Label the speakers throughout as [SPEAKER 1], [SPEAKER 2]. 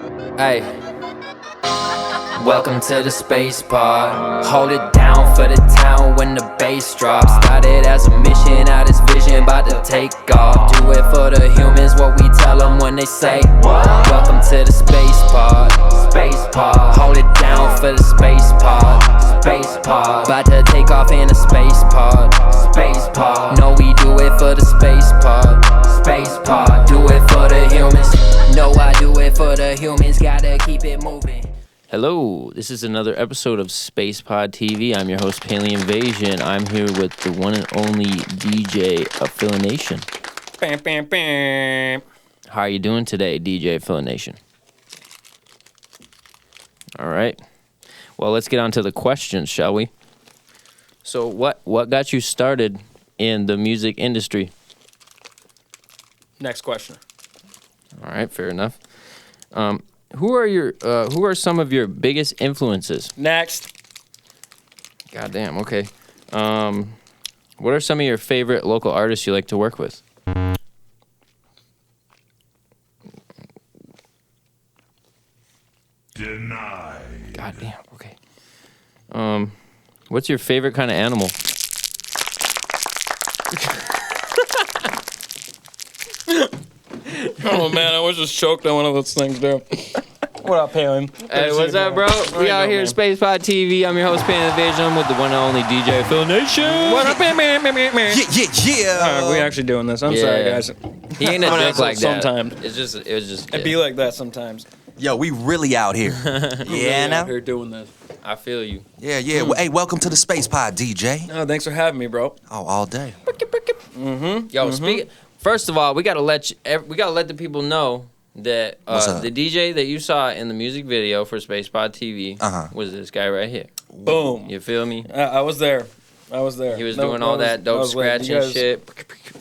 [SPEAKER 1] Hey, welcome to the SpacePod. Hold it down for the town when the bass drops. Started as a mission, now this vision about to take off. Do it for the humans, what we tell them when they say welcome to the SpacePod. SpacePod, hold it down for the SpacePod. SpacePod, about to take off in a SpacePod. SpacePod, no, we do it for the SpacePod. SpacePod, do it for the humans. No, I do it for the humans, gotta keep it moving.
[SPEAKER 2] Hello, this is another episode of SpacePodTV. I'm your host, Palien Vasion. I'm here with the one and only DJ Affilination.
[SPEAKER 3] Bam, bam, bam.
[SPEAKER 2] How are you doing today, DJ Affilination? All right. Well, let's get on to the questions, shall we? So what got you started in the music industry?
[SPEAKER 3] Next question.
[SPEAKER 2] All right, fair enough. Who are some of your biggest influences?
[SPEAKER 3] Next.
[SPEAKER 2] Goddamn, okay. What are some of your favorite local artists you like to work with?
[SPEAKER 4] Denied.
[SPEAKER 2] Goddamn, okay. What's your favorite kind of animal?
[SPEAKER 3] Oh man, I was just choked on one of those things, dude. What up, Palien?
[SPEAKER 2] Hey, what's up, bro? We out here at SpacePod TV. I'm your host, Palien Vasion, with the one and only DJ Affilination.
[SPEAKER 3] What up, man?
[SPEAKER 4] Yeah.
[SPEAKER 3] Alright, we actually doing this. I'm sorry, guys.
[SPEAKER 2] He ain't a dick like that.
[SPEAKER 3] Sometimes.
[SPEAKER 2] It was just.
[SPEAKER 3] It'd be like that sometimes.
[SPEAKER 4] Yo, we really out here. Yeah,
[SPEAKER 3] Out
[SPEAKER 4] now?
[SPEAKER 3] here doing this.
[SPEAKER 2] I feel you.
[SPEAKER 4] Yeah. Well, hey, welcome to the SpacePod, DJ.
[SPEAKER 3] Oh, thanks for having me, bro.
[SPEAKER 4] Oh, all day.
[SPEAKER 2] Yo, First of all, we gotta let the people know that
[SPEAKER 4] What's up?
[SPEAKER 2] the DJ that you saw in the music video for SpacePod TV was this guy right here.
[SPEAKER 3] Boom.
[SPEAKER 2] You feel me?
[SPEAKER 3] I was there. He
[SPEAKER 2] He was doing all that dope scratching shit.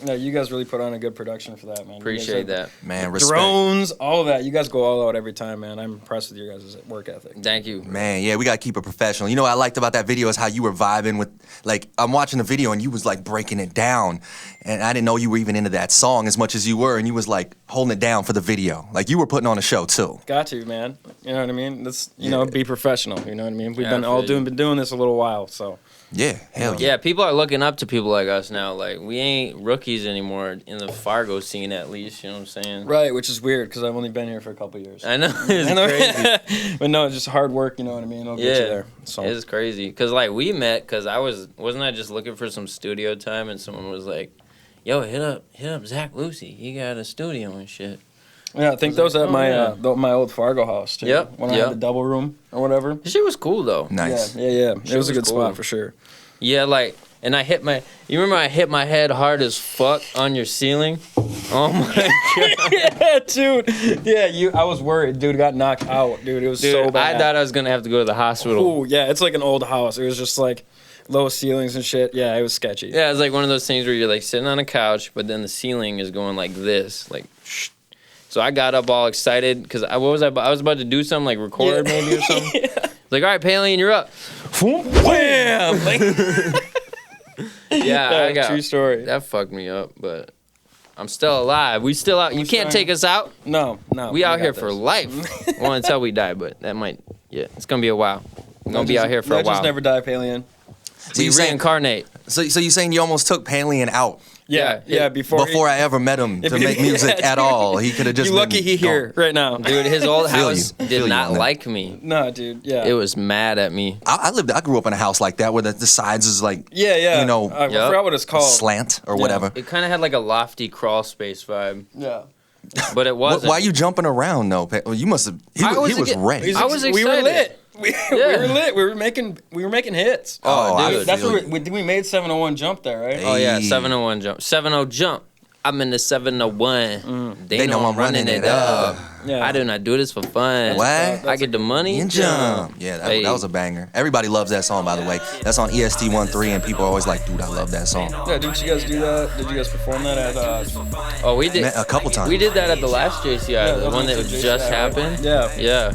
[SPEAKER 3] No, you guys really put on a good production for that, man.
[SPEAKER 2] Appreciate that.
[SPEAKER 4] Man, respect.
[SPEAKER 3] Drones, all of that. You guys go all out every time, man. I'm impressed with your guys' work ethic.
[SPEAKER 2] Thank you.
[SPEAKER 4] Man, yeah, we got to keep it professional. You know what I liked about that video is how you were vibing with, like, I'm watching the video and you was, like, breaking it down. And I didn't know you were even into that song as much as you were. And you was, like, holding it down for the video. Like, you were putting on a show, too.
[SPEAKER 3] Got to, man. You know what I mean? Let's, you know, be professional. You know what I mean? We've
[SPEAKER 2] Yeah,
[SPEAKER 3] been
[SPEAKER 2] I
[SPEAKER 3] all
[SPEAKER 2] feel you.
[SPEAKER 3] been doing this a little while, so.
[SPEAKER 4] Yeah, hell yeah.
[SPEAKER 2] Yeah, people are looking up to people like us now. Like, we ain't rookies anymore in the Fargo scene, at least. You know what I'm saying?
[SPEAKER 3] Right, which is weird because I've only been here for a couple years.
[SPEAKER 2] I know. It's crazy.
[SPEAKER 3] But no, it's just hard work, you know what I mean? It'll get you there. So.
[SPEAKER 2] It's crazy. Because, like, we met because wasn't I just looking for some studio time and someone was like, yo, hit up Zach Lucy. He got a studio and shit.
[SPEAKER 3] Yeah, I think that was at
[SPEAKER 2] yeah.
[SPEAKER 3] my old Fargo house, too.
[SPEAKER 2] Yep,
[SPEAKER 3] When I had the double room or whatever.
[SPEAKER 2] The shit was cool, though.
[SPEAKER 4] Nice.
[SPEAKER 3] Yeah. It was a good
[SPEAKER 2] cool.
[SPEAKER 3] spot for sure.
[SPEAKER 2] Yeah, like, and you remember I hit my head hard as fuck on your ceiling? Oh my god.
[SPEAKER 3] Yeah, dude. Yeah, I was worried. Dude got knocked out, dude. It was
[SPEAKER 2] Dude,
[SPEAKER 3] so bad.
[SPEAKER 2] I thought I was gonna have to go to the hospital.
[SPEAKER 3] Ooh, yeah, it's like an old house. It was just like low ceilings and shit. Yeah, it was sketchy.
[SPEAKER 2] Yeah, it's like one of those things where you're like sitting on a couch, but then the ceiling is going like this, like shh. So I got up all excited because I was about to do something like record maybe or something.
[SPEAKER 3] Yeah.
[SPEAKER 2] Like, all right, Palien, you're up.
[SPEAKER 3] Wham! Like,
[SPEAKER 2] Yeah,
[SPEAKER 3] true story.
[SPEAKER 2] That fucked me up, but I'm still alive. We still out. You can't take us out.
[SPEAKER 3] No.
[SPEAKER 2] We out
[SPEAKER 3] got
[SPEAKER 2] here
[SPEAKER 3] this.
[SPEAKER 2] for life. Well, until we die, but that might. Yeah, it's gonna be a while. We're gonna be out here for a while.
[SPEAKER 3] Legends never die, Palien.
[SPEAKER 4] So
[SPEAKER 2] We
[SPEAKER 4] you saying,
[SPEAKER 2] reincarnate.
[SPEAKER 4] so you saying you almost took Palien out
[SPEAKER 3] Yeah.
[SPEAKER 4] before I ever met him to make music at all. He could have just
[SPEAKER 3] You lucky
[SPEAKER 4] been
[SPEAKER 3] he here
[SPEAKER 4] gone.
[SPEAKER 3] right now.
[SPEAKER 2] Dude, his old
[SPEAKER 4] Feel
[SPEAKER 2] house
[SPEAKER 4] you. Feel
[SPEAKER 2] did
[SPEAKER 4] you
[SPEAKER 2] not
[SPEAKER 4] on that.
[SPEAKER 2] like me.
[SPEAKER 3] No, dude. Yeah.
[SPEAKER 2] It was mad at me.
[SPEAKER 4] I grew up in a house like that where the sides is like,
[SPEAKER 3] Yeah.
[SPEAKER 4] you know,
[SPEAKER 3] I
[SPEAKER 2] Yep.
[SPEAKER 3] forgot what it's called.
[SPEAKER 4] slant or whatever.
[SPEAKER 2] It kind of had like a lofty crawl space vibe,
[SPEAKER 3] Yeah.
[SPEAKER 2] but it wasn't.
[SPEAKER 4] Why are you jumping around though? Well, you must have. He was ready.
[SPEAKER 2] I was
[SPEAKER 3] We were
[SPEAKER 2] excited.
[SPEAKER 3] lit. We
[SPEAKER 2] Yeah.
[SPEAKER 3] were lit. We were making hits.
[SPEAKER 4] Oh,
[SPEAKER 2] dude,
[SPEAKER 4] I
[SPEAKER 3] That's
[SPEAKER 4] feel
[SPEAKER 3] what
[SPEAKER 4] you.
[SPEAKER 3] we made 701 jump there, right?
[SPEAKER 2] Oh yeah,
[SPEAKER 4] Hey.
[SPEAKER 2] 701 jump. 70 jump. I'm in the 701.
[SPEAKER 4] They know I'm running it up.
[SPEAKER 3] Yeah.
[SPEAKER 2] I do not do this for fun.
[SPEAKER 4] What?
[SPEAKER 2] I get the money
[SPEAKER 4] And jump. Yeah, that,
[SPEAKER 2] Hey.
[SPEAKER 4] that was a banger. Everybody loves that song, by the way. That's on EST 13, and people are always like, dude, I love that song.
[SPEAKER 3] Yeah, didn't you guys do that? Did you guys perform that at
[SPEAKER 2] Oh, we did
[SPEAKER 4] A couple times.
[SPEAKER 2] We did that at the last JCI, the
[SPEAKER 3] that
[SPEAKER 2] one that
[SPEAKER 3] was
[SPEAKER 2] just
[SPEAKER 3] JCI, right?
[SPEAKER 2] happened.
[SPEAKER 3] Yeah.
[SPEAKER 2] Yeah.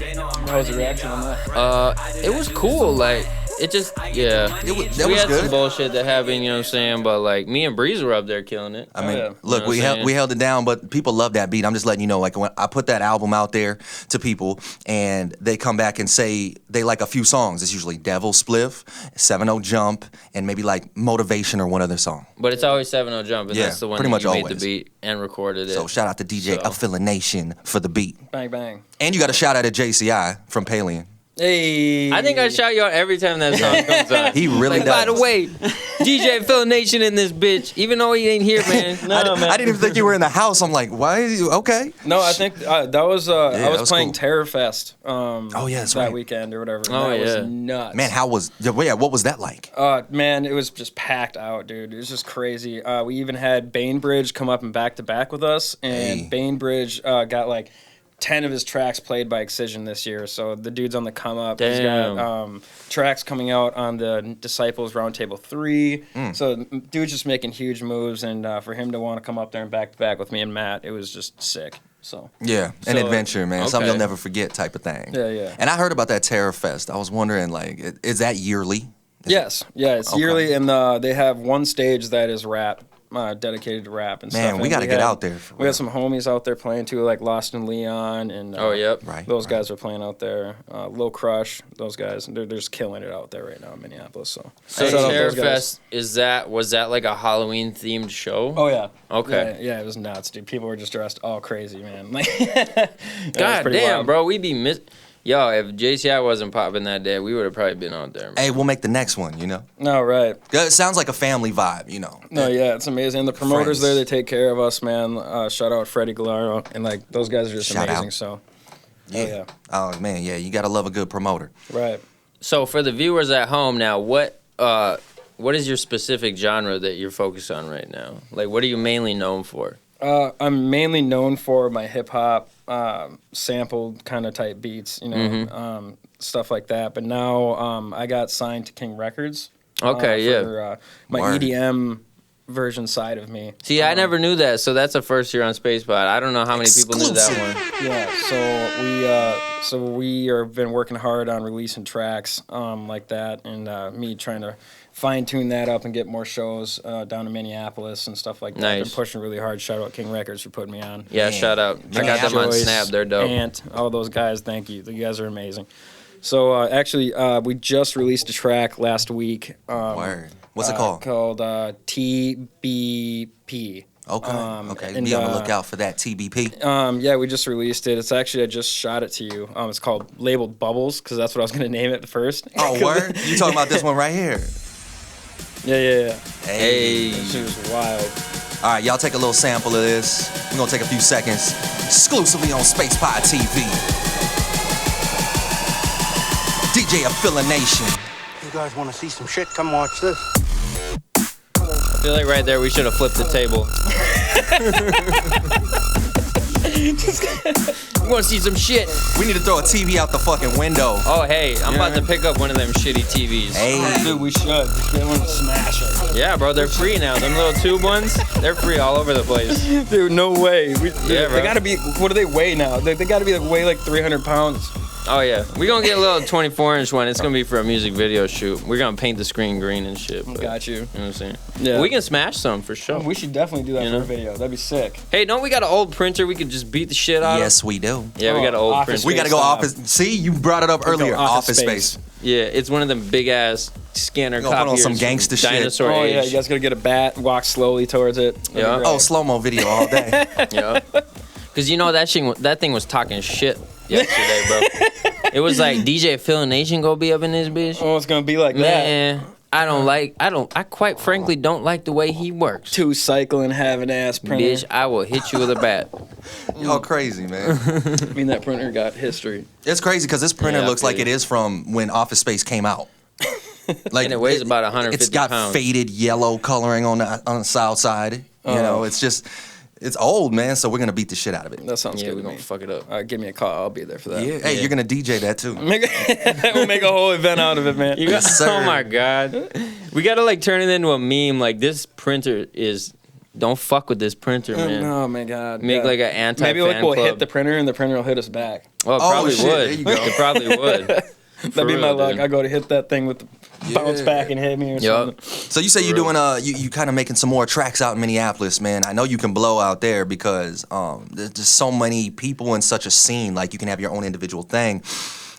[SPEAKER 3] How was the reaction on that?
[SPEAKER 2] It was cool. Like, it just, yeah.
[SPEAKER 4] That
[SPEAKER 2] We
[SPEAKER 4] was
[SPEAKER 2] had
[SPEAKER 4] good.
[SPEAKER 2] some bullshit that happened, you know what I'm saying? But like, me and Breeze were up there killing it.
[SPEAKER 4] I mean,
[SPEAKER 3] yeah.
[SPEAKER 4] look,
[SPEAKER 2] You know what I'm
[SPEAKER 4] we
[SPEAKER 2] saying?
[SPEAKER 4] held it down, but people love that beat. I'm just letting you know, like when I put that album out there to people, and they come back and say they like a few songs. It's usually Devil Spliff, 7-0 Jump, and maybe like Motivation or one other song.
[SPEAKER 2] But it's always 7-0 Jump, and
[SPEAKER 4] Yeah,
[SPEAKER 2] that's the one
[SPEAKER 4] pretty
[SPEAKER 2] that
[SPEAKER 4] much
[SPEAKER 2] you made
[SPEAKER 4] always.
[SPEAKER 2] the beat and recorded it.
[SPEAKER 4] So shout out to DJ
[SPEAKER 2] So-
[SPEAKER 4] Affilination for the beat,
[SPEAKER 3] Bang bang.
[SPEAKER 4] and you got a shout out to JCI from Palien.
[SPEAKER 3] Hey.
[SPEAKER 2] I think I shout you out every time that song comes on.
[SPEAKER 4] He really
[SPEAKER 2] Like,
[SPEAKER 4] does.
[SPEAKER 2] by the way, DJ Affilination in this bitch, even though he ain't here, man.
[SPEAKER 4] I didn't even think you were in the house. I'm like, why? Are you okay?
[SPEAKER 3] No, I think that was I
[SPEAKER 4] that
[SPEAKER 3] was
[SPEAKER 4] was
[SPEAKER 3] playing
[SPEAKER 4] cool.
[SPEAKER 3] Terror Fest.
[SPEAKER 4] yeah, that's
[SPEAKER 3] that
[SPEAKER 4] right.
[SPEAKER 3] weekend or whatever.
[SPEAKER 2] Oh,
[SPEAKER 3] that
[SPEAKER 2] yeah.
[SPEAKER 3] was nuts.
[SPEAKER 4] Man, what was that like?
[SPEAKER 3] Man, it was just packed out, dude. It was just crazy. We even had Bainbridge come up and back to back with us, and
[SPEAKER 4] Hey.
[SPEAKER 3] Bainbridge got like 10 of his tracks played by Excision this year. So the dude's on the come up.
[SPEAKER 2] Damn.
[SPEAKER 3] He's got tracks coming out on the Disciples Roundtable 3. So dude's just making huge moves, and for him to want to come up there and back to back with me and Matt, it was just sick. So
[SPEAKER 4] Yeah, an
[SPEAKER 3] So,
[SPEAKER 4] adventure, man. Something
[SPEAKER 2] okay.
[SPEAKER 4] you'll never forget type of thing.
[SPEAKER 3] Yeah, yeah.
[SPEAKER 4] And I heard about that Terror Fest. I was wondering, like, is that yearly?
[SPEAKER 3] yes, yeah, it's
[SPEAKER 4] Okay.
[SPEAKER 3] yearly, and they have one stage that is rap. Dedicated to rap and stuff.
[SPEAKER 4] Man, we
[SPEAKER 3] And
[SPEAKER 4] got to get
[SPEAKER 3] had-
[SPEAKER 4] out there. For
[SPEAKER 3] We
[SPEAKER 4] real.
[SPEAKER 3] had some homies out there playing too, like Lost and Leon, and
[SPEAKER 2] Oh, yep.
[SPEAKER 4] Right.
[SPEAKER 3] those guys are playing out there. Lil Crush, those guys, they're just killing it out there right now in Minneapolis. So,
[SPEAKER 2] So
[SPEAKER 3] shout out
[SPEAKER 2] Terror
[SPEAKER 3] those guys.
[SPEAKER 2] Fest, was that like a Halloween themed show?
[SPEAKER 3] Oh yeah.
[SPEAKER 2] Okay.
[SPEAKER 3] Yeah, it was nuts, dude. People were just dressed all crazy, man. Like, that was
[SPEAKER 2] God
[SPEAKER 3] pretty
[SPEAKER 2] damn,
[SPEAKER 3] wild.
[SPEAKER 2] bro, we be Yo, if JCI wasn't popping that day, we would have probably been out there. Man.
[SPEAKER 4] Hey, we'll make the next one, you know?
[SPEAKER 3] No, right.
[SPEAKER 4] It sounds like a family vibe, you know?
[SPEAKER 3] No, yeah, it's amazing. The promoters
[SPEAKER 4] Friends.
[SPEAKER 3] there, they take care of us, man. Shout out Freddie Gallardo, and like those guys are just
[SPEAKER 4] Shout
[SPEAKER 3] amazing.
[SPEAKER 4] out.
[SPEAKER 3] So,
[SPEAKER 4] Yeah. Oh, man, yeah, you got to love a good promoter.
[SPEAKER 3] right.
[SPEAKER 2] So for the viewers at home now, what is your specific genre that you're focused on right now? Like, what are you mainly known for?
[SPEAKER 3] I'm mainly known for my hip hop, sampled kind of type beats, you know,
[SPEAKER 2] Mm-hmm.
[SPEAKER 3] stuff like that. But now I got signed to King Records.
[SPEAKER 2] Okay, yeah.
[SPEAKER 3] For my
[SPEAKER 4] Word.
[SPEAKER 3] EDM version side of me.
[SPEAKER 2] See, I never knew that, so that's a first year on SpacePod. I don't know how many people knew that one.
[SPEAKER 3] Yeah, so we have been working hard on releasing tracks like that, and me trying to fine tune that up and get more shows down in Minneapolis and stuff like that. I've
[SPEAKER 2] Nice.
[SPEAKER 3] been pushing really hard. Shout out King Records for putting me on.
[SPEAKER 2] Yeah,
[SPEAKER 4] Man.
[SPEAKER 2] shout out. I got them on
[SPEAKER 3] Joyce,
[SPEAKER 2] Snap. They're dope.
[SPEAKER 3] Ant, all those guys, thank you. You guys are amazing. So actually, we just released a track last week.
[SPEAKER 4] Word. What's it called?
[SPEAKER 3] Called TBP.
[SPEAKER 4] Okay.
[SPEAKER 3] and,
[SPEAKER 4] Be on the lookout for that TBP.
[SPEAKER 3] Yeah, we just released it. It's actually, I just shot it to you. It's called labeled Bubbles because that's what I was gonna name it at first.
[SPEAKER 4] Oh, word? You talking about this one right here?
[SPEAKER 3] Yeah.
[SPEAKER 2] Hey.
[SPEAKER 3] That shit was wild.
[SPEAKER 4] All right, y'all take a little sample of this. We're going to take a few seconds. Exclusively on SpacePodTV. DJ Affilination.
[SPEAKER 5] You guys want to see some shit? Come watch this.
[SPEAKER 2] I feel like right there we should have flipped the table. You want to see some shit?
[SPEAKER 4] We need to throw a TV out the fucking window.
[SPEAKER 2] Oh, hey, I'm about to pick up one of them shitty TVs.
[SPEAKER 4] Hey.
[SPEAKER 3] Dude, we should. Just get one to smash it.
[SPEAKER 2] Yeah, bro, they're free now. Them little tube ones, they're free all over the place.
[SPEAKER 3] Dude, no way.
[SPEAKER 2] Yeah, bro.
[SPEAKER 3] They gotta be, what do they weigh now? They gotta be weigh like 300 pounds.
[SPEAKER 2] Oh, yeah. We're going to get a little 24-inch one. It's going to be for a music video shoot. We're going to paint the screen green and shit. But,
[SPEAKER 3] Got you.
[SPEAKER 2] You know what I'm saying?
[SPEAKER 3] Yeah.
[SPEAKER 2] We can smash some for sure.
[SPEAKER 3] We should definitely do that
[SPEAKER 2] You
[SPEAKER 3] for
[SPEAKER 2] know?
[SPEAKER 3] a video. That'd be sick.
[SPEAKER 2] Hey, don't we got an old printer we could just beat the shit out of?
[SPEAKER 4] Yes, we do.
[SPEAKER 2] Yeah, we got an old
[SPEAKER 3] Office
[SPEAKER 2] printer.
[SPEAKER 4] We got to go
[SPEAKER 3] Space
[SPEAKER 4] office. See, you brought it up earlier.
[SPEAKER 3] Office
[SPEAKER 4] Office
[SPEAKER 3] Space.
[SPEAKER 4] space.
[SPEAKER 2] Yeah, it's one of them big-ass scanner
[SPEAKER 4] You gonna put on
[SPEAKER 2] copiers.
[SPEAKER 4] some
[SPEAKER 2] from
[SPEAKER 4] gangsta shit.
[SPEAKER 2] Dinosaur
[SPEAKER 3] Oh,
[SPEAKER 2] age.
[SPEAKER 3] yeah, you guys gotta get a bat, walk slowly towards it. That'd be
[SPEAKER 2] Yeah.
[SPEAKER 3] great.
[SPEAKER 4] Oh, slow-mo video all day.
[SPEAKER 2] Yeah. Because you know that thing was talking shit yesterday, bro. It was like DJ Affilination gonna be up in this bitch.
[SPEAKER 3] Oh, it's gonna be like that.
[SPEAKER 2] Man, I quite frankly don't like the way he works.
[SPEAKER 3] Two cycling, having ass printer.
[SPEAKER 2] Bitch, I will hit you with a bat.
[SPEAKER 4] Y'all crazy, man.
[SPEAKER 3] I mean, that printer got history.
[SPEAKER 4] It's crazy because this printer
[SPEAKER 2] Yeah, I
[SPEAKER 4] looks like
[SPEAKER 2] feel
[SPEAKER 4] it
[SPEAKER 2] you.
[SPEAKER 4] is from when Office Space came out. Like
[SPEAKER 2] And it weighs about 150
[SPEAKER 4] It's got
[SPEAKER 2] pounds.
[SPEAKER 4] faded yellow coloring on the south side. You know, it's just, it's old, man. So we're gonna beat the shit out of it.
[SPEAKER 3] That sounds
[SPEAKER 2] Yeah,
[SPEAKER 3] good
[SPEAKER 2] we're
[SPEAKER 3] to
[SPEAKER 2] gonna
[SPEAKER 3] me.
[SPEAKER 2] fuck it up.
[SPEAKER 3] All right, give me a call. I'll be there for that.
[SPEAKER 4] Hey, you're gonna DJ that too.
[SPEAKER 3] We'll make a whole event out of it, man.
[SPEAKER 2] You got,
[SPEAKER 4] Yes, sir.
[SPEAKER 2] oh my god. We gotta like turn it into a meme. Like this printer is, don't fuck with this printer, man.
[SPEAKER 3] Oh my god.
[SPEAKER 2] Make
[SPEAKER 3] yeah.
[SPEAKER 2] like an
[SPEAKER 3] Maybe
[SPEAKER 2] anti-fan
[SPEAKER 3] we'll
[SPEAKER 2] club.
[SPEAKER 3] hit the printer and the printer will hit us back.
[SPEAKER 2] Well, it
[SPEAKER 4] Oh,
[SPEAKER 2] probably
[SPEAKER 4] shit,
[SPEAKER 2] would.
[SPEAKER 4] there you go.
[SPEAKER 2] It probably would.
[SPEAKER 3] That'd be my
[SPEAKER 2] real,
[SPEAKER 3] luck.
[SPEAKER 2] dude.
[SPEAKER 3] I go to hit that thing with the bounce back and hit me or something.
[SPEAKER 4] So you say you're doing you kind of making some more tracks out in Minneapolis, man. I know you can blow out there because there's just so many people in such a scene. Like you can have your own individual thing.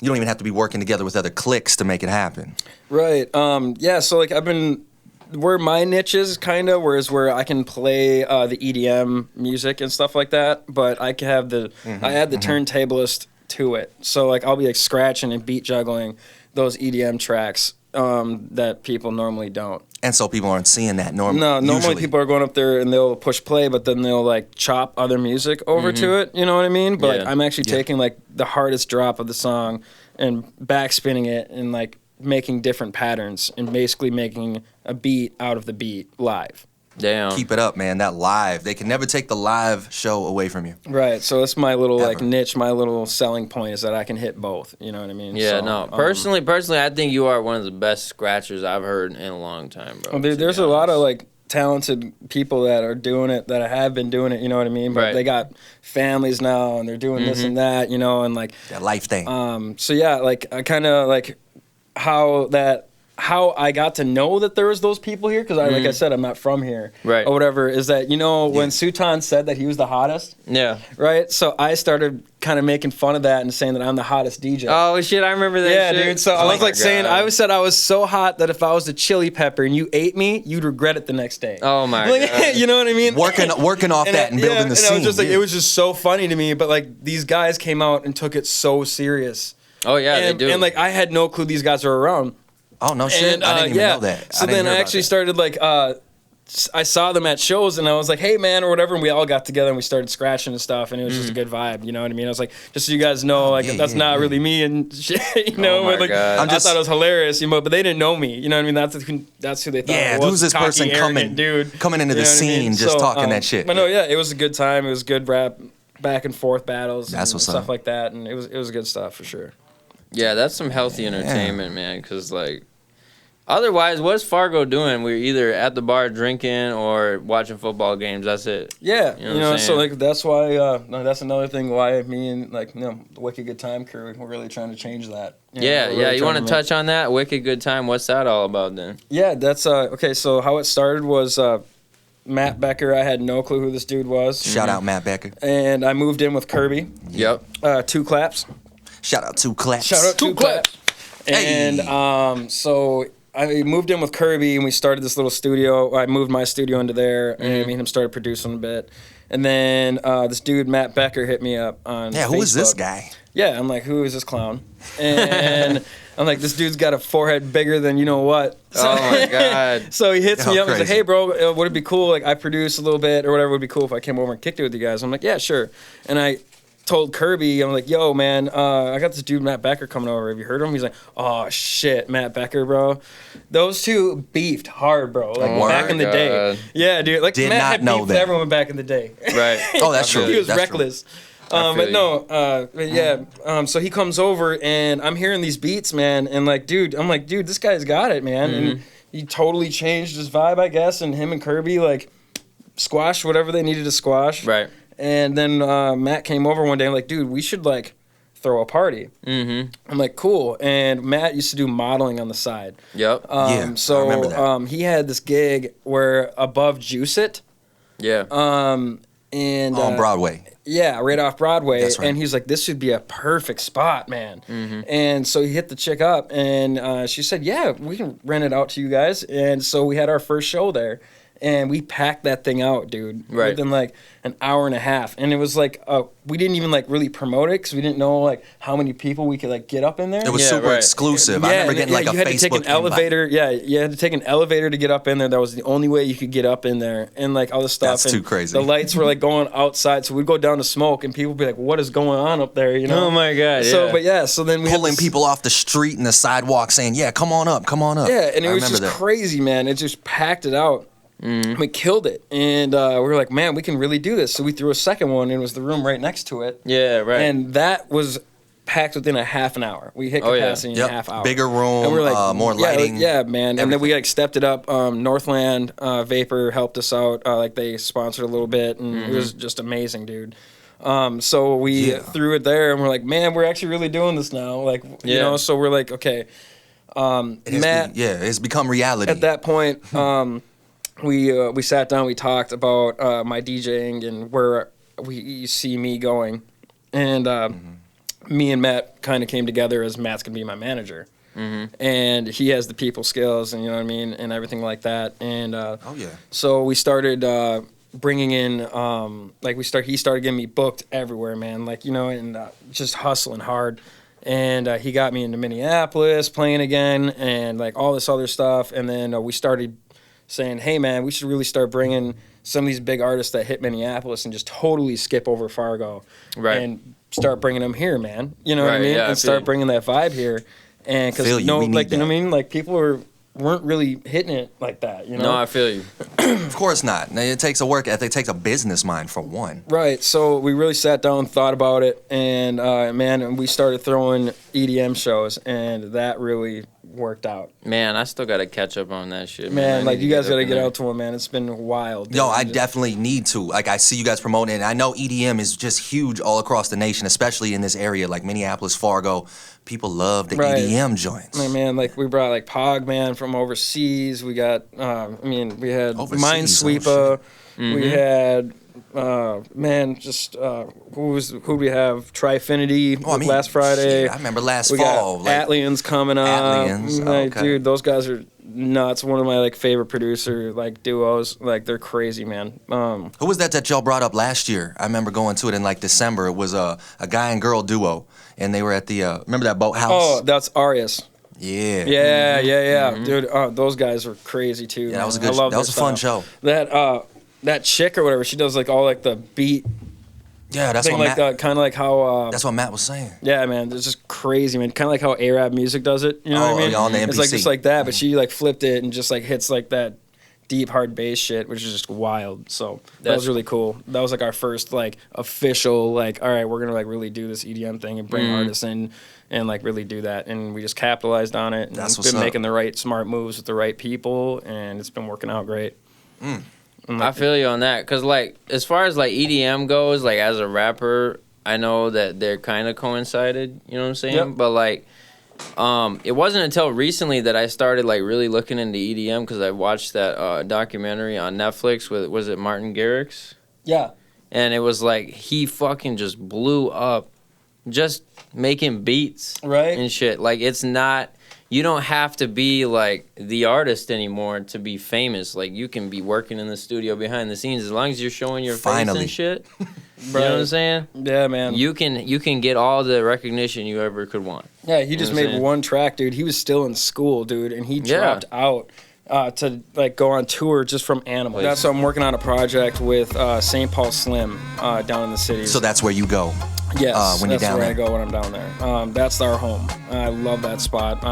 [SPEAKER 4] You don't even have to be working together with other cliques to make it happen.
[SPEAKER 3] Right. Yeah. So like I've been where my niche is kind of where I can play the EDM music and stuff like that, but I can have I add the turntablist to it. So like I'll be like scratching and beat juggling those EDM tracks that people normally don't.
[SPEAKER 4] And so people aren't seeing that normally.
[SPEAKER 3] No, normally people are going up there and they'll push play, but then they'll like chop other music over to it. You know what I mean? But like, I'm actually taking like the hardest drop of the song and backspinning it and like making different patterns and basically making a beat out of the beat live.
[SPEAKER 2] Damn.
[SPEAKER 4] Keep it up, man. That live. They can never take the live show away from you.
[SPEAKER 3] Right. So that's my little like
[SPEAKER 4] Ever.
[SPEAKER 3] niche, my little selling point is that I can hit both. You know what I mean?
[SPEAKER 2] Yeah,
[SPEAKER 3] So,
[SPEAKER 2] no. Personally, I think you are one of the best scratchers I've heard in a long time, bro.
[SPEAKER 3] There's a lot of like talented people that are doing it that have been doing it. You know what I mean? But they got families now and they're doing this and that. You know, and like
[SPEAKER 4] That life thing.
[SPEAKER 3] So yeah, like I kind of like how I got to know that there was those people here because like I said, I'm not from here,
[SPEAKER 2] Right.
[SPEAKER 3] or whatever. Is that when Sutan said that he was the hottest,
[SPEAKER 2] Yeah.
[SPEAKER 3] right? So I started kind of making fun of that and saying that I'm the hottest DJ.
[SPEAKER 2] Oh shit, I remember that.
[SPEAKER 3] Yeah,
[SPEAKER 2] shit.
[SPEAKER 3] dude. So I
[SPEAKER 2] Oh
[SPEAKER 3] was
[SPEAKER 2] my
[SPEAKER 3] like saying,
[SPEAKER 2] God.
[SPEAKER 3] I said I was so hot that if I was a chili pepper and you ate me, you'd regret it the next day.
[SPEAKER 2] Oh my
[SPEAKER 3] Like,
[SPEAKER 2] God.
[SPEAKER 3] you know what I mean?
[SPEAKER 4] working off that and building the
[SPEAKER 3] and
[SPEAKER 4] scene.
[SPEAKER 3] I was just like,
[SPEAKER 4] yeah.
[SPEAKER 3] it was just so funny to me. But like these guys came out and took it so serious.
[SPEAKER 2] Oh yeah,
[SPEAKER 3] and,
[SPEAKER 2] they do.
[SPEAKER 3] And like I had no clue these guys were around.
[SPEAKER 4] Oh no shit!
[SPEAKER 3] And,
[SPEAKER 4] I didn't even know that.
[SPEAKER 3] So then I actually started like I saw them at shows and I was like, hey man, or whatever, and we all got together and we started scratching and stuff, and it was just a good vibe. You know what I mean? I was like, just so you guys know, like that's not really me and shit. You know,
[SPEAKER 2] Oh my
[SPEAKER 3] but, like
[SPEAKER 2] God.
[SPEAKER 3] I thought it was hilarious, but they didn't know me. You know what I mean? That's who they thought.
[SPEAKER 4] Yeah,
[SPEAKER 3] I was,
[SPEAKER 4] who's this
[SPEAKER 3] cocky,
[SPEAKER 4] person
[SPEAKER 3] arrogant dude
[SPEAKER 4] coming into
[SPEAKER 3] You
[SPEAKER 4] the
[SPEAKER 3] know what I mean?
[SPEAKER 4] scene, just talking that shit?
[SPEAKER 3] But no, yeah, it was a good time. It was good rap, back and forth battles,
[SPEAKER 4] That's
[SPEAKER 3] and
[SPEAKER 4] what's
[SPEAKER 3] stuff
[SPEAKER 4] up.
[SPEAKER 3] like that, and it was good stuff for sure.
[SPEAKER 2] Yeah, that's some healthy entertainment, man. Because like, otherwise, what's Fargo doing? We're either at the bar drinking or watching football games. That's it.
[SPEAKER 3] Yeah,
[SPEAKER 2] You know what I'm
[SPEAKER 3] so
[SPEAKER 2] saying?
[SPEAKER 3] like that's why that's another thing why me and like the Wicked Good Time crew we're really trying to change that.
[SPEAKER 2] Yeah,
[SPEAKER 3] we're
[SPEAKER 2] yeah.
[SPEAKER 3] really
[SPEAKER 2] You want
[SPEAKER 3] trying
[SPEAKER 2] to touch on that? Wicked Good Time. What's that all about then?
[SPEAKER 3] Yeah, that's okay. So how it started was Matt Becker. I had no clue who this dude was,
[SPEAKER 4] Shout out Matt Becker.
[SPEAKER 3] and I moved in with Kirby.
[SPEAKER 2] Yep.
[SPEAKER 3] 2 claps.
[SPEAKER 4] Shout out to Claps.
[SPEAKER 3] Shout out 2 claps.
[SPEAKER 4] Hey.
[SPEAKER 3] And so I moved in with Kirby and we started this little studio. I moved my studio into there and me and him started producing a bit. And then this dude, Matt Becker, hit me up on
[SPEAKER 4] Yeah, who is this
[SPEAKER 3] Facebook.
[SPEAKER 4] guy?
[SPEAKER 3] Yeah, I'm like, who is this clown? And I'm like, this dude's got a forehead bigger than you know what. So,
[SPEAKER 2] Oh my God.
[SPEAKER 3] So he hits me
[SPEAKER 4] How
[SPEAKER 3] up and he's like,
[SPEAKER 4] crazy.
[SPEAKER 3] hey, bro, would it be cool? Like, I produce a little bit or whatever. Would it be cool if I came over and kicked it with you guys? I'm like, yeah, sure. And I told Kirby, I'm like, yo, man, I got this dude, Matt Becker, coming over. Have you heard of him? He's like, oh, shit, Matt Becker, bro. Those two beefed hard, bro. Like,
[SPEAKER 2] Oh
[SPEAKER 3] back
[SPEAKER 2] my
[SPEAKER 3] in the day.
[SPEAKER 2] God.
[SPEAKER 3] Yeah, dude. Like,
[SPEAKER 4] Did
[SPEAKER 3] Matt
[SPEAKER 4] not
[SPEAKER 3] had
[SPEAKER 4] know
[SPEAKER 3] beef with
[SPEAKER 4] that.
[SPEAKER 3] everyone back in the day.
[SPEAKER 2] Right.
[SPEAKER 4] Oh, that's true.
[SPEAKER 3] He was
[SPEAKER 4] That's true.
[SPEAKER 3] reckless.
[SPEAKER 2] I feel
[SPEAKER 3] But
[SPEAKER 2] you.
[SPEAKER 3] no, but yeah. So he comes over and I'm hearing these beats, man, and like, dude, I'm like, dude, this guy's got it, man. And he totally changed his vibe, I guess. And him and Kirby like squashed whatever they needed to squash.
[SPEAKER 2] Right.
[SPEAKER 3] And then Matt came over one day and like, dude, we should like throw a party.
[SPEAKER 2] Mm-hmm.
[SPEAKER 3] I'm like, cool. And Matt used to do modeling on the side.
[SPEAKER 2] Yep.
[SPEAKER 4] Yeah,
[SPEAKER 3] So
[SPEAKER 4] I remember that.
[SPEAKER 3] he had this gig where above Juice It.
[SPEAKER 2] Yeah.
[SPEAKER 3] And
[SPEAKER 4] On Broadway.
[SPEAKER 3] yeah, right off Broadway.
[SPEAKER 4] That's right.
[SPEAKER 3] And he's like, this would be a perfect spot, man.
[SPEAKER 2] Mm-hmm.
[SPEAKER 3] And so he hit the chick up and she said, yeah, we can rent it out to you guys. And so we had our first show there. And we packed that thing out, dude,
[SPEAKER 2] Right.
[SPEAKER 3] within like an hour and a half. And it was like, we didn't even like really promote it because we didn't know like how many people we could like get up in there.
[SPEAKER 4] It was
[SPEAKER 2] Yeah,
[SPEAKER 4] super
[SPEAKER 2] right.
[SPEAKER 4] exclusive. I remember
[SPEAKER 3] and
[SPEAKER 4] getting like a
[SPEAKER 3] you had
[SPEAKER 4] Facebook
[SPEAKER 3] to take an elevator. Yeah, you had to take an elevator to get up in there. That was the only way you could get up in there, and like all this stuff.
[SPEAKER 4] That's
[SPEAKER 3] and
[SPEAKER 4] too crazy.
[SPEAKER 3] The lights were like going outside, so we'd go down to smoke, and people would be like, "What is going on up there?" You know?
[SPEAKER 2] Oh my God.
[SPEAKER 3] So,
[SPEAKER 2] yeah.
[SPEAKER 3] but yeah, so then we had
[SPEAKER 4] Pulling
[SPEAKER 3] this-
[SPEAKER 4] people off the street and the sidewalk saying, yeah, come on up, come on up.
[SPEAKER 3] Yeah, and it
[SPEAKER 4] I
[SPEAKER 3] was
[SPEAKER 4] remember
[SPEAKER 3] just
[SPEAKER 4] that.
[SPEAKER 3] crazy, man. It just packed it out. We killed it, and we were like, "Man, we can really do this." So we threw a second one, and it was the room right next to it.
[SPEAKER 2] Yeah. Right.
[SPEAKER 3] And that was packed within a half an hour. We hit
[SPEAKER 2] Oh, yeah.
[SPEAKER 3] capacity in
[SPEAKER 4] Yep.
[SPEAKER 3] a half hour.
[SPEAKER 4] Bigger room,
[SPEAKER 3] And we're like,
[SPEAKER 4] more lighting.
[SPEAKER 3] Yeah, man. And then we
[SPEAKER 4] everything.
[SPEAKER 3] like stepped it up. Northland Vapor helped us out. Like they sponsored a little bit, and it was just amazing, dude. So we threw it there, and we're like, man, we're actually really doing this now. Like, you know, so we're like, okay. Matt,
[SPEAKER 4] it's become reality.
[SPEAKER 3] At that point, we sat down, we talked about my DJing and where you see me going, and me and Matt kind of came together as Matt's gonna be my manager. And he has the people skills, and you know what I mean, and everything like that. And so we started bringing in, he started getting me booked everywhere, man. Like, you know, and just hustling hard. And he got me into Minneapolis playing again, and like all this other stuff. And then we started saying, hey man, we should really start bringing some of these big artists that hit Minneapolis and just totally skip over Fargo, and start bringing them here, man. You know what I mean? And start bringing that vibe here. And because you know what I mean, like people weren't really hitting it like that, you know?
[SPEAKER 2] No, I feel you.
[SPEAKER 4] Of course not. It takes a work ethic. It takes a business mind for one.
[SPEAKER 3] Right. So we really sat down and thought about it, and man, we started throwing EDM shows, and that really worked out.
[SPEAKER 2] Man, I still got to catch up on that shit.
[SPEAKER 3] Man, like you guys got to get out to them, man. It's been wild. Dude.
[SPEAKER 4] Yo, I definitely need to. Like I see you guys promoting it, and I know EDM is just huge all across the nation, especially in this area like Minneapolis, Fargo. People love the EDM joints.
[SPEAKER 3] Man, like we brought like Pog Man from overseas. We got, we had Minesweeper. We had, who we have? Trifinity last Friday.
[SPEAKER 4] Shit, I remember last
[SPEAKER 3] we
[SPEAKER 4] fall.
[SPEAKER 3] We got ATLiens coming up.
[SPEAKER 4] ATLiens,
[SPEAKER 3] like, dude, those guys are nuts. One of my like favorite producer like duos. Like they're crazy, man.
[SPEAKER 4] Who was that y'all brought up last year? I remember going to it in like December. It was a guy and girl duo, and they were at the remember that boathouse?
[SPEAKER 3] Oh, that's Arias.
[SPEAKER 4] Yeah.
[SPEAKER 3] Dude. Those guys are crazy too.
[SPEAKER 4] Yeah, that was a good. That was a fun show.
[SPEAKER 3] That chick or whatever, she does like all like the beat.
[SPEAKER 4] Yeah, that's
[SPEAKER 3] thing,
[SPEAKER 4] what
[SPEAKER 3] like kind of like how.
[SPEAKER 4] That's what Matt was saying.
[SPEAKER 3] Yeah, man, it's just crazy, man. Kind of like how Arab music does it. You know what I mean?
[SPEAKER 4] Yeah, on the NBC.
[SPEAKER 3] It's like just like that, but she like flipped it and just like hits like that deep hard bass shit, which is just wild. So that was really cool. That was like our first like official like, all right, we're gonna like really do this EDM thing and bring artists in and like really do that. And we just capitalized on it. And
[SPEAKER 4] that's
[SPEAKER 3] been making the right smart moves with the right people, and it's been working out great.
[SPEAKER 2] I feel you on that, because like as far as like EDM goes, like as a rapper, I know that they're kind of coincided, you know what I'm saying?
[SPEAKER 3] Yep.
[SPEAKER 2] But like it wasn't until recently that I started like really looking into EDM, because I watched that documentary on Netflix with, was it Martin Garrix?
[SPEAKER 3] Yeah.
[SPEAKER 2] And it was like he fucking just blew up just making beats and shit. Like it's not, you don't have to be like the artist anymore to be famous. Like you can be working in the studio behind the scenes as long as you're showing your face and shit. You know what I'm saying?
[SPEAKER 3] Yeah, man.
[SPEAKER 2] You can get all the recognition you ever could want.
[SPEAKER 3] Yeah, he just made one track, dude. He was still in school, dude, and he dropped out to like go on tour just from Animals. That's why I'm working on a project with St. Paul Slim down in the city.
[SPEAKER 4] So that's where you go.
[SPEAKER 3] Yes,
[SPEAKER 4] when you're down
[SPEAKER 3] that's where I go when I'm down there. That's our home. I love that spot.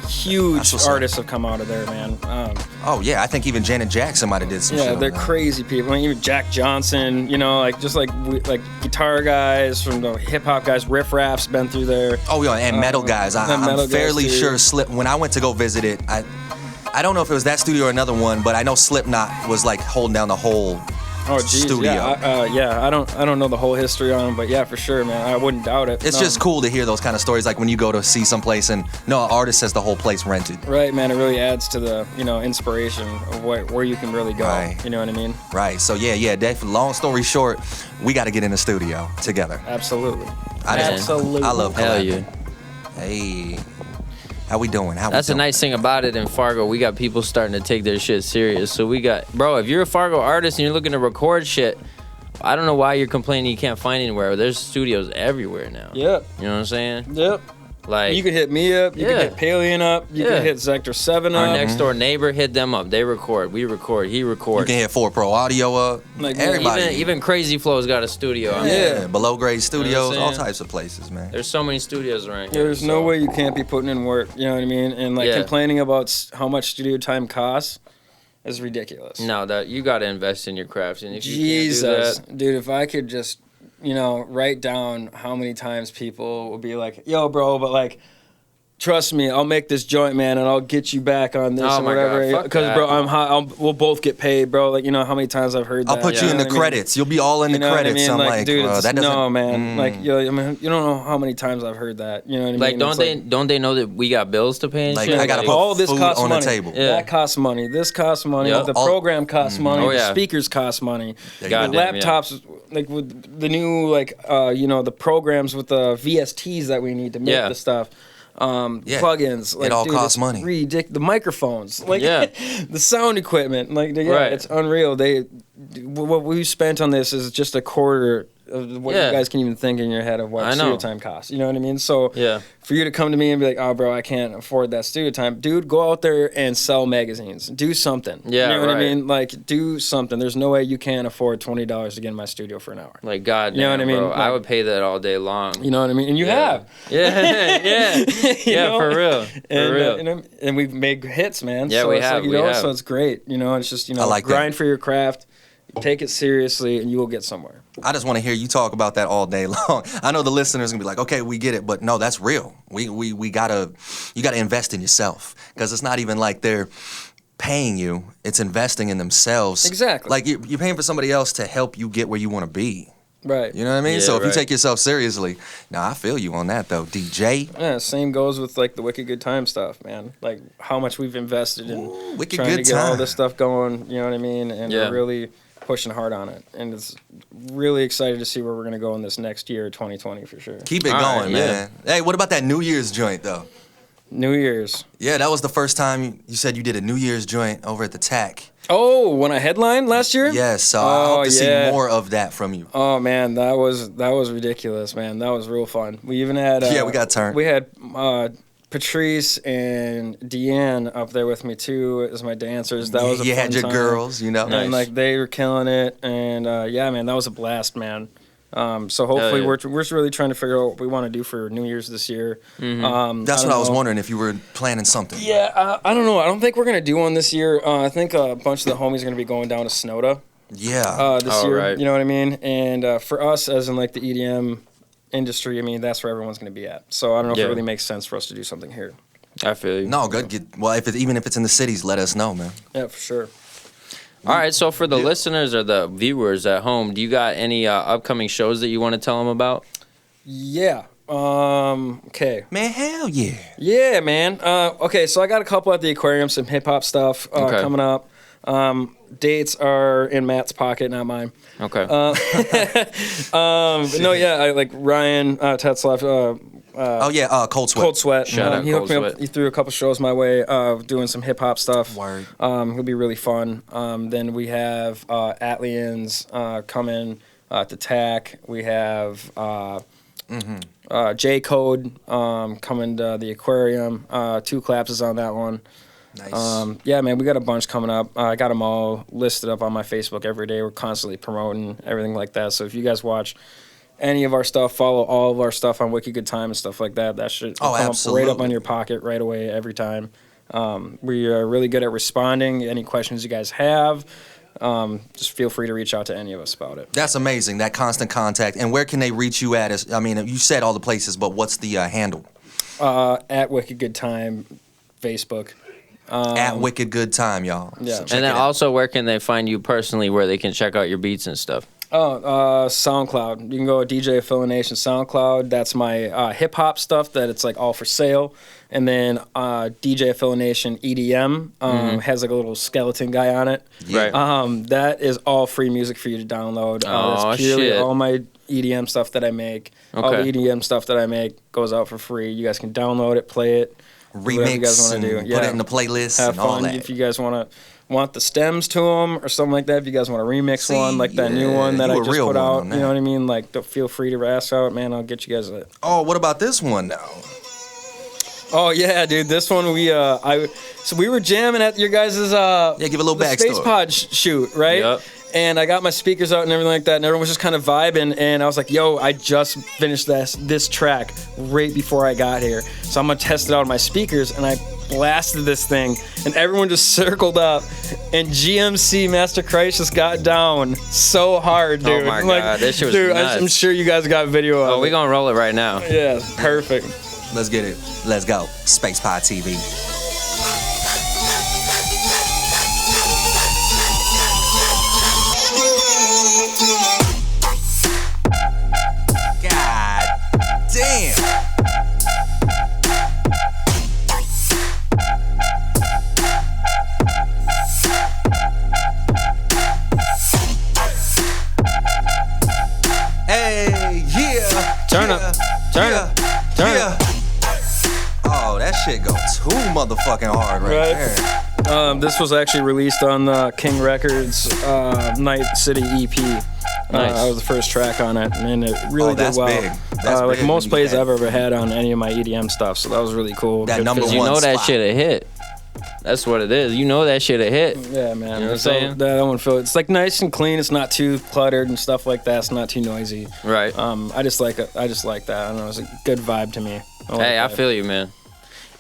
[SPEAKER 3] Huge artists have come out of there, man.
[SPEAKER 4] Oh yeah, I think even Janet Jackson might have did some shit.
[SPEAKER 3] Yeah, they're crazy people. I mean, even Jack Johnson, you know, like just like guitar guys from the hip hop guys. Riff Raff's been through there.
[SPEAKER 4] Oh yeah, and metal guys. I'm fairly sure when I went to go visit it, I don't know if it was that studio or another one, but I know Slipknot was like holding down the whole studio.
[SPEAKER 3] I don't know the whole history on them, but yeah, for sure, man. I wouldn't doubt it.
[SPEAKER 4] It's just cool to hear those kind of stories, like when you go to see someplace and an artist has the whole place rented.
[SPEAKER 3] Right, man. It really adds to the inspiration of where you can really go. Right. You know what I mean?
[SPEAKER 4] Right. So yeah, definitely. Long story short, we got to get in the studio together.
[SPEAKER 3] Absolutely.
[SPEAKER 4] Absolutely. I love
[SPEAKER 2] collabing.
[SPEAKER 4] Hey. How we doing?
[SPEAKER 2] That's the nice thing about it in Fargo. We got people starting to take their shit serious. So we got, bro, if you're a Fargo artist and you're looking to record shit, I don't know why you're complaining you can't find anywhere. There's studios everywhere now.
[SPEAKER 3] Yep.
[SPEAKER 2] You know what I'm saying?
[SPEAKER 3] Yep.
[SPEAKER 2] Like,
[SPEAKER 3] you could hit me up. You could hit Palien up. You could hit Sector 7 up.
[SPEAKER 2] Our next door neighbor, hit them up. They record. We record. He records.
[SPEAKER 4] You can hit 4 Pro Audio up.
[SPEAKER 3] Like
[SPEAKER 4] everybody.
[SPEAKER 2] Even Crazy Flow's got a studio.
[SPEAKER 4] Yeah. Below grade studios, all types of places, man.
[SPEAKER 2] There's so many studios around here.
[SPEAKER 3] There's no way you can't be putting in work. You know what I mean? And like complaining about how much studio time costs is ridiculous.
[SPEAKER 2] No, that you got to invest in your crafts. And if
[SPEAKER 3] Jesus,
[SPEAKER 2] you can't do that,
[SPEAKER 3] dude, if I could just write down how many times people will be like, "Yo, bro," but like, trust me, I'll make this joint, man, and I'll get you back on this
[SPEAKER 2] Oh
[SPEAKER 3] or
[SPEAKER 2] my
[SPEAKER 3] whatever.
[SPEAKER 2] God, fuck
[SPEAKER 3] Because,
[SPEAKER 2] that.
[SPEAKER 3] bro, I'm high. We'll both get paid, bro. Like, you know how many times I've heard that.
[SPEAKER 4] I'll put you in the credits. You'll be all in the
[SPEAKER 3] You know what I
[SPEAKER 4] credits.
[SPEAKER 3] mean?
[SPEAKER 4] I'm like,
[SPEAKER 3] dude,
[SPEAKER 4] that doesn't.
[SPEAKER 3] no, man. Like, you know, I mean, you don't know how many times I've heard that. You know what I
[SPEAKER 2] Like,
[SPEAKER 3] mean?
[SPEAKER 2] don't they know that we got bills to pay and
[SPEAKER 4] Like,
[SPEAKER 2] shit?
[SPEAKER 4] I gotta
[SPEAKER 2] Like,
[SPEAKER 4] put
[SPEAKER 3] all this
[SPEAKER 4] food
[SPEAKER 3] costs
[SPEAKER 4] on
[SPEAKER 3] money.
[SPEAKER 4] the table.
[SPEAKER 2] Yeah.
[SPEAKER 3] That costs money. This costs money.
[SPEAKER 2] Yep.
[SPEAKER 3] The program costs money.
[SPEAKER 2] Oh,
[SPEAKER 3] The
[SPEAKER 2] yeah.
[SPEAKER 3] speakers cost money. The
[SPEAKER 2] Goddamn, yeah.
[SPEAKER 3] laptops, like with the new, like, you know, the programs with the VSTs that we need to make
[SPEAKER 2] Yeah.
[SPEAKER 3] the stuff. Plugins. Like,
[SPEAKER 4] all
[SPEAKER 3] dude,
[SPEAKER 4] costs
[SPEAKER 3] it's
[SPEAKER 4] money.
[SPEAKER 3] The microphones. Like,
[SPEAKER 2] Yeah.
[SPEAKER 3] the sound equipment. Like, yeah,
[SPEAKER 2] Right.
[SPEAKER 3] it's unreal. What we spent on this is just a quarter of what
[SPEAKER 2] Yeah.
[SPEAKER 3] you guys can even think in your head of what
[SPEAKER 2] I know.
[SPEAKER 3] studio time costs. You know what I mean? So
[SPEAKER 2] Yeah.
[SPEAKER 3] for you to come to me and be like, oh, bro, I can't afford that studio time. Dude, go out there and sell magazines. Do something.
[SPEAKER 2] Yeah,
[SPEAKER 3] You know what I
[SPEAKER 2] right.
[SPEAKER 3] mean? Like, do something. There's no way you can't afford $20 to get in my studio for an hour.
[SPEAKER 2] Like, goddamn,
[SPEAKER 3] You know what I mean?
[SPEAKER 2] bro. I
[SPEAKER 3] Like-
[SPEAKER 2] would pay that all day long.
[SPEAKER 3] You know what I mean? And you have.
[SPEAKER 2] Yeah, yeah,
[SPEAKER 3] You
[SPEAKER 2] yeah,
[SPEAKER 3] know?
[SPEAKER 2] for real, for
[SPEAKER 3] And,
[SPEAKER 2] real.
[SPEAKER 3] and we've made hits, man.
[SPEAKER 2] Yeah,
[SPEAKER 3] so
[SPEAKER 2] we
[SPEAKER 3] it's
[SPEAKER 2] have,
[SPEAKER 3] Like, you
[SPEAKER 2] we
[SPEAKER 3] know,
[SPEAKER 2] have.
[SPEAKER 3] so it's great. You know, it's just, you know,
[SPEAKER 4] I like that.
[SPEAKER 3] grind for your craft, take it seriously, and you will get somewhere.
[SPEAKER 4] I just want to hear you talk about that all day long. I know the listeners gonna be like, okay, we get it, but no, that's real. You gotta invest in yourself, because it's not even like they're paying you; it's investing in themselves.
[SPEAKER 3] Exactly.
[SPEAKER 4] Like you're paying for somebody else to help you get where you want to be.
[SPEAKER 3] Right.
[SPEAKER 4] You know what I mean?
[SPEAKER 2] Yeah,
[SPEAKER 4] So if you
[SPEAKER 2] right.
[SPEAKER 4] take yourself seriously, now I feel you on that though, DJ.
[SPEAKER 3] Yeah, same goes with like the Wicked Good Time stuff, man. Like how much we've invested in
[SPEAKER 4] Wicked
[SPEAKER 3] trying
[SPEAKER 4] Good
[SPEAKER 3] to get all
[SPEAKER 4] Time.
[SPEAKER 3] this stuff going, you know what I mean? And
[SPEAKER 2] Yeah.
[SPEAKER 3] we're really pushing hard on it. And it's really excited to see where we're going to go in this next year, 2020 for sure.
[SPEAKER 4] Keep it
[SPEAKER 2] All
[SPEAKER 4] going,
[SPEAKER 2] right, yeah.
[SPEAKER 4] man. Hey, what about that New Year's joint though?
[SPEAKER 3] New Year's.
[SPEAKER 4] Yeah, that was the first time you said you did a New Year's joint over at the TAC.
[SPEAKER 3] Oh, when I headlined last year?
[SPEAKER 4] Yes, so I hope to
[SPEAKER 3] yeah.
[SPEAKER 4] see more of that from you.
[SPEAKER 3] Oh man, that was ridiculous, man. That was real fun. We even had
[SPEAKER 4] Yeah, we got turned.
[SPEAKER 3] We had Patrice and Deanne up there with me too as my dancers. That was a
[SPEAKER 4] You
[SPEAKER 3] fun
[SPEAKER 4] had your
[SPEAKER 3] time.
[SPEAKER 4] girls, you know.
[SPEAKER 3] And like they were killing it, and yeah, man, that was a blast, man. So hopefully
[SPEAKER 2] yeah.
[SPEAKER 3] we're just really trying to figure out what we want to do for New Year's this year.
[SPEAKER 4] That's what I was wondering, if you were planning something.
[SPEAKER 3] Yeah, I don't know. I don't think we're gonna do one this year. I think a bunch of the homies are gonna be going down to Snowda
[SPEAKER 4] Yeah.
[SPEAKER 3] this
[SPEAKER 2] Oh,
[SPEAKER 3] year.
[SPEAKER 2] right.
[SPEAKER 3] You know what I mean? And for us, as in like the EDM industry, I mean that's where everyone's gonna be at. So I don't know if
[SPEAKER 2] Yeah.
[SPEAKER 3] it really makes sense for us to do something here.
[SPEAKER 2] I feel you.
[SPEAKER 4] No, good. Even if it's in the cities, let us know, man.
[SPEAKER 3] Yeah, for sure.
[SPEAKER 2] All right, so for the listeners or the viewers at home, do you got any upcoming shows that you want to tell them about?
[SPEAKER 3] Yeah. Okay.
[SPEAKER 4] Man, hell yeah.
[SPEAKER 3] Yeah, man. Okay, so I got a couple at the aquarium, some hip hop stuff
[SPEAKER 2] Okay.
[SPEAKER 3] coming up. Dates are in Matt's pocket, not mine.
[SPEAKER 2] Okay.
[SPEAKER 3] But no, yeah, I like Ryan Tetzlaff,
[SPEAKER 4] Oh yeah, Cold Sweat.
[SPEAKER 3] Cold Sweat.
[SPEAKER 2] Shout out
[SPEAKER 3] He hooked
[SPEAKER 2] Cold
[SPEAKER 3] me up.
[SPEAKER 2] Sweat.
[SPEAKER 3] He threw a couple shows my way, doing some hip hop stuff.
[SPEAKER 4] Word.
[SPEAKER 3] It'll be really fun. Then we have ATLiens coming to TAC. We have J Code coming to the aquarium. 2 collapses on that one.
[SPEAKER 4] Nice.
[SPEAKER 3] Yeah, man, we got a bunch coming up. I got them all listed up on my Facebook every day. We're constantly promoting everything like that. So if you guys watch any of our stuff, follow all of our stuff on Wicked Good Time and stuff like that. That should come up right up
[SPEAKER 4] absolutely.
[SPEAKER 3] on your pocket right away every time. We are really good at responding. Any questions you guys have, just feel free to reach out to any of us about it.
[SPEAKER 4] That's amazing. That constant contact. And where can they reach you at? I mean, you said all the places, but what's the handle?
[SPEAKER 3] At Wicked Good Time, Facebook.
[SPEAKER 4] At Wicked Good Time, y'all.
[SPEAKER 3] Yeah.
[SPEAKER 4] So check
[SPEAKER 2] And then
[SPEAKER 4] it out.
[SPEAKER 2] also, where can they find you personally, where they can check out your beats and stuff?
[SPEAKER 3] SoundCloud. You can go to DJ Affilination SoundCloud. That's my hip hop stuff that it's like all for sale. And then DJ Affilination EDM has like a little skeleton guy on it.
[SPEAKER 4] Yeah.
[SPEAKER 2] Right.
[SPEAKER 3] That is all free music for you to download.
[SPEAKER 2] Oh,
[SPEAKER 3] that's purely
[SPEAKER 2] shit.
[SPEAKER 3] all my EDM stuff that I make. All the
[SPEAKER 2] Okay.
[SPEAKER 3] EDM stuff that I make goes out for free. You guys can download it, play it, whatever you guys
[SPEAKER 4] Remix
[SPEAKER 3] want
[SPEAKER 4] and
[SPEAKER 3] to do.
[SPEAKER 4] put it in the playlist
[SPEAKER 3] Have
[SPEAKER 4] and all
[SPEAKER 3] fun.
[SPEAKER 4] that.
[SPEAKER 3] If you guys want the stems to them or something like that, if you guys want to remix
[SPEAKER 4] See,
[SPEAKER 3] one like that new
[SPEAKER 4] yeah,
[SPEAKER 3] one that
[SPEAKER 4] you
[SPEAKER 3] I
[SPEAKER 4] a
[SPEAKER 3] just
[SPEAKER 4] real
[SPEAKER 3] put
[SPEAKER 4] one
[SPEAKER 3] out,
[SPEAKER 4] on
[SPEAKER 3] you know
[SPEAKER 4] that.
[SPEAKER 3] what I mean? Like, feel free to ask out, man. I'll get you guys it.
[SPEAKER 4] Oh, what about this one now?
[SPEAKER 3] Oh yeah, dude, this one so we were jamming at your guys'
[SPEAKER 4] give a little
[SPEAKER 3] the
[SPEAKER 4] backstory.
[SPEAKER 3] SpacePod shoot, right?
[SPEAKER 2] Yep.
[SPEAKER 3] And I got my speakers out and everything like that, and everyone was just kind of vibing. And I was like, "Yo, I just finished this track right before I got here, so I'm gonna test it out on my speakers." And I blasted this thing, and everyone just circled up, and GMC Master Christ just got down so hard, dude.
[SPEAKER 2] Oh my God, this shit was
[SPEAKER 3] dude,
[SPEAKER 2] nuts.
[SPEAKER 3] I'm sure you guys got video of
[SPEAKER 2] Oh,
[SPEAKER 3] it.
[SPEAKER 2] we gonna roll it right now.
[SPEAKER 3] Yeah, perfect.
[SPEAKER 4] Let's get it. Let's go. SpacePod TV. God damn. Hey, yeah.
[SPEAKER 2] Turn up.
[SPEAKER 4] Oh, that shit go too motherfucking hard right there.
[SPEAKER 3] This was actually released on the King Records Night City EP.
[SPEAKER 2] Nice.
[SPEAKER 3] I was the first track on it, and it really did well.
[SPEAKER 4] Big. That's
[SPEAKER 3] like
[SPEAKER 4] big
[SPEAKER 3] most
[SPEAKER 4] when you
[SPEAKER 3] plays
[SPEAKER 4] get
[SPEAKER 3] I've ever had on any of my EDM stuff, so that was really cool.
[SPEAKER 4] that
[SPEAKER 3] Good
[SPEAKER 4] number
[SPEAKER 3] feeling.
[SPEAKER 2] You know that
[SPEAKER 4] spot.
[SPEAKER 2] shit a hit. That's what it is. You know that shit a hit.
[SPEAKER 3] Yeah, man.
[SPEAKER 2] You know what I'm
[SPEAKER 3] So
[SPEAKER 2] saying?
[SPEAKER 3] that one feel it's like nice and clean. It's not too cluttered and stuff like that. It's not too noisy.
[SPEAKER 2] Right.
[SPEAKER 3] I just like it. I just like that. I don't know. It's a good vibe to me.
[SPEAKER 2] Hey, I feel you, man.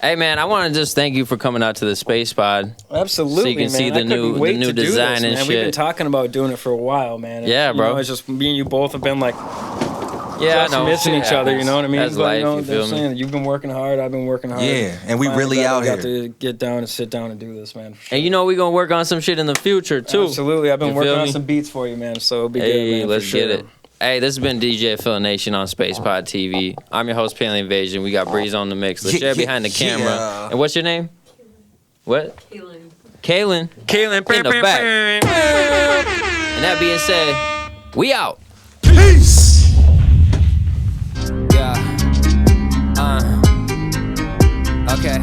[SPEAKER 2] Hey, man, I want to just thank you for coming out to the SpacePod.
[SPEAKER 3] Absolutely,
[SPEAKER 2] So you can
[SPEAKER 3] man.
[SPEAKER 2] see the
[SPEAKER 3] I couldn't
[SPEAKER 2] new-
[SPEAKER 3] wait
[SPEAKER 2] the new
[SPEAKER 3] to do
[SPEAKER 2] design
[SPEAKER 3] this,
[SPEAKER 2] and
[SPEAKER 3] man. We've been
[SPEAKER 2] shit.
[SPEAKER 3] talking about doing it for a while, man.
[SPEAKER 2] Yeah,
[SPEAKER 3] you
[SPEAKER 2] bro.
[SPEAKER 3] know, it's just me and you both have been like
[SPEAKER 2] Yeah, I
[SPEAKER 3] just
[SPEAKER 2] know.
[SPEAKER 3] missing
[SPEAKER 2] Shit
[SPEAKER 3] each other. You
[SPEAKER 2] happens.
[SPEAKER 3] know what I mean?
[SPEAKER 2] That's
[SPEAKER 3] But,
[SPEAKER 2] life,
[SPEAKER 3] you know,
[SPEAKER 2] you
[SPEAKER 3] they're
[SPEAKER 2] feel me?
[SPEAKER 3] saying you've been working hard. I've been working hard.
[SPEAKER 4] Yeah, and we
[SPEAKER 3] Finally
[SPEAKER 4] really out
[SPEAKER 3] got
[SPEAKER 4] here.
[SPEAKER 3] to get down and sit down and do this, man. For sure.
[SPEAKER 2] And you know we're going to work on some shit in the future, too.
[SPEAKER 3] Absolutely. I've been
[SPEAKER 2] You
[SPEAKER 3] working
[SPEAKER 2] feel
[SPEAKER 3] on
[SPEAKER 2] me?
[SPEAKER 3] some beats for you, man. So it'll be good,
[SPEAKER 2] Hey,
[SPEAKER 3] man.
[SPEAKER 2] let's
[SPEAKER 3] for sure.
[SPEAKER 2] get it. Hey, this has been DJ Affilination on SpacePod TV. I'm your host, Palien Vasion. We got Breeze on the mix. Let's share behind the camera.
[SPEAKER 4] Yeah.
[SPEAKER 2] And what's your name? What?
[SPEAKER 6] Kaylin.
[SPEAKER 2] Kaylin.
[SPEAKER 3] Kaylin,
[SPEAKER 2] In the back. And that being said, we out.
[SPEAKER 4] Peace.
[SPEAKER 1] Yeah. Okay.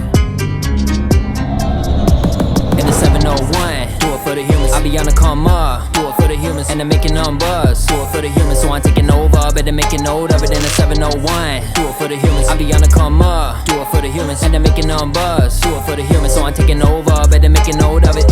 [SPEAKER 1] In the 701, do it for the humans. I be on the come up, do it for the humans. And they're making them buzz, do it for the humans. So I'm taking over, better make a note of it. In the 701, do it for the humans. I be on the come up, do it for the humans. And they're making them buzz, do it for the humans. So I'm taking over, better make a note of it.